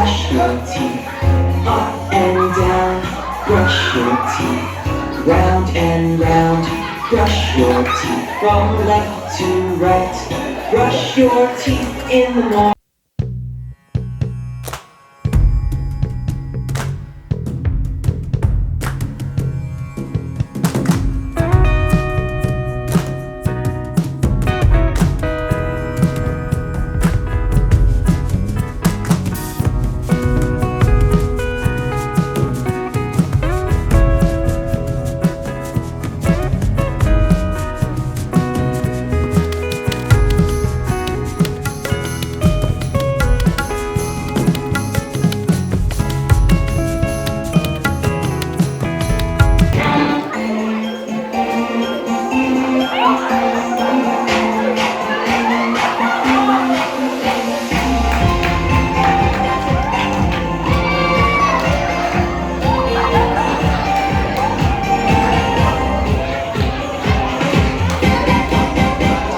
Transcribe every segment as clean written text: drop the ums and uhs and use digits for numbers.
brush your teeth. Up and down, brush your teeth. Round and round, brush your teeth. From left to right, brush your teeth in the morning.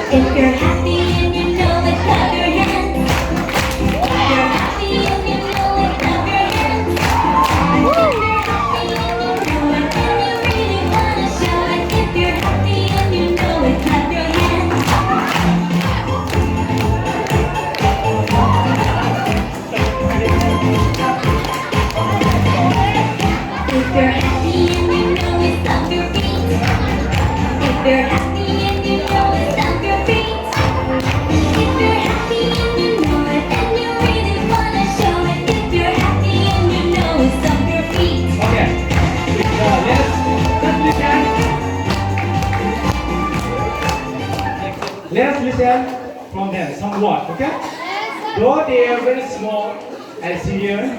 If you're happy and you know it, clap your hands. If you're happy and you know it, clap your hands. If you're happy and you know it, and you really wanna show it. If you're happy and you know it, clap your hands. If you're happy and you know it, stomp your feet. If you're happy and you know it, stomp your feet. If you're happy and you know it, and you really wanna show it. If you're happy and you know it, stomp your feet. Okay. Let's listen from them some words, okay? Though they are very small and severe,